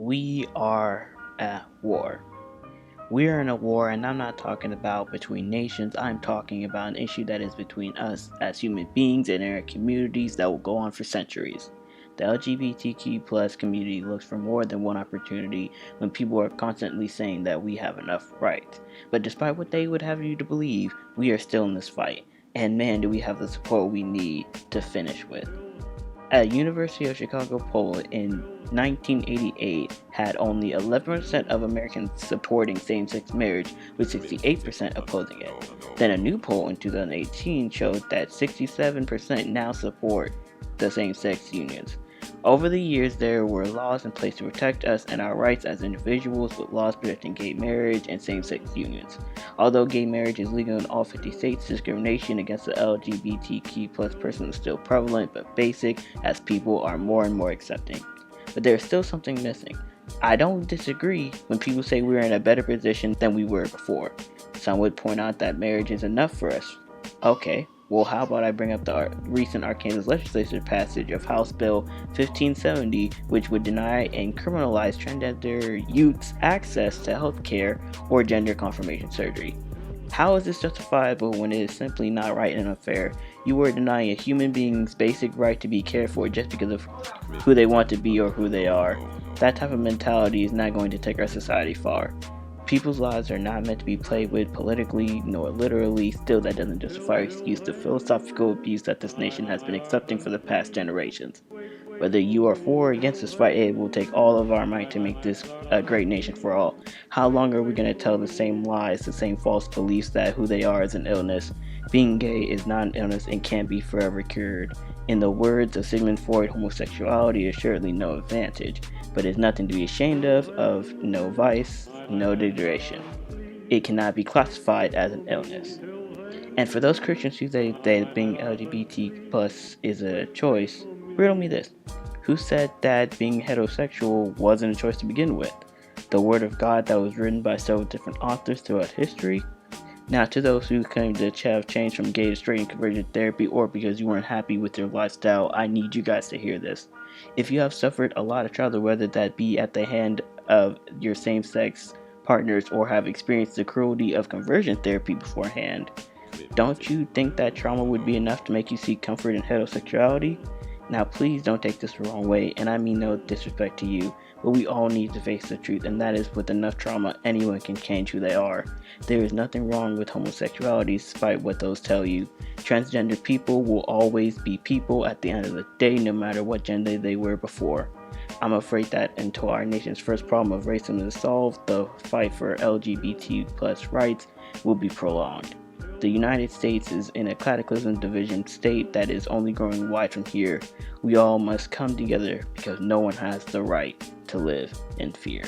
We are at war. We are in a war, and I'm not talking about between nations. I'm talking about an issue that is between us as human beings and our communities that will go on for centuries. The LGBTQ plus community looks for more than one opportunity when people are constantly saying that we have enough rights. But despite what they would have you to believe, we are still in this fight. And man, do we have the support we need to finish with. A University of Chicago poll in 1988 had only 11% of Americans supporting same-sex marriage, with 68% opposing it. Then a new poll in 2018 showed that 67% now support the same-sex unions. Over the years, there were laws in place to protect us and our rights as individuals, with laws protecting gay marriage and same-sex unions. Although gay marriage is legal in all 50 states, discrimination against the LGBTQ plus person is still prevalent but basic, as people are more and more accepting. But there's still something missing. I don't disagree when people say we're in a better position than we were before. Some would point out that marriage is enough for us. Okay, well, how about I bring up the recent Arkansas Legislature passage of House Bill 1570, which would deny and criminalize transgender youths access to health care or gender confirmation surgery. How is this justifiable when it is simply not right and unfair? You are denying a human being's basic right to be cared for just because of who they want to be or who they are. That type of mentality is not going to take our society far. People's lives are not meant to be played with politically nor literally. Still, that doesn't justify or excuse the philosophical abuse that this nation has been accepting for the past generations. Whether you are for or against this fight, it will take all of our might to make this a great nation for all. How long are we going to tell the same lies, the same false beliefs that who they are is an illness? Being gay is not an illness and can't be forever cured. In the words of Sigmund Freud, homosexuality is surely no advantage, but is nothing to be ashamed of no vice, no degradation. It cannot be classified as an illness. And for those Christians who say that being LGBT plus is a choice, riddle me this. Who said that being heterosexual wasn't a choice to begin with? The Word of God that was written by several different authors throughout history? Now, to those who claim to have changed from gay to straight in conversion therapy, or because you weren't happy with your lifestyle, I need you guys to hear this. If you have suffered a lot of trials, whether that be at the hand of your same-sex partners or have experienced the cruelty of conversion therapy beforehand, don't you think that trauma would be enough to make you seek comfort in heterosexuality? Now, please don't take this the wrong way, and I mean no disrespect to you, but we all need to face the truth, and that is with enough trauma, anyone can change who they are. There is nothing wrong with homosexuality, despite what those tell you. Transgender people will always be people at the end of the day, no matter what gender they were before. I'm afraid that until our nation's first problem of racism is solved, the fight for LGBT plus rights will be prolonged. The United States is in a cataclysm division state that is only growing wide from here. We all must come together because no one has the right to live in fear.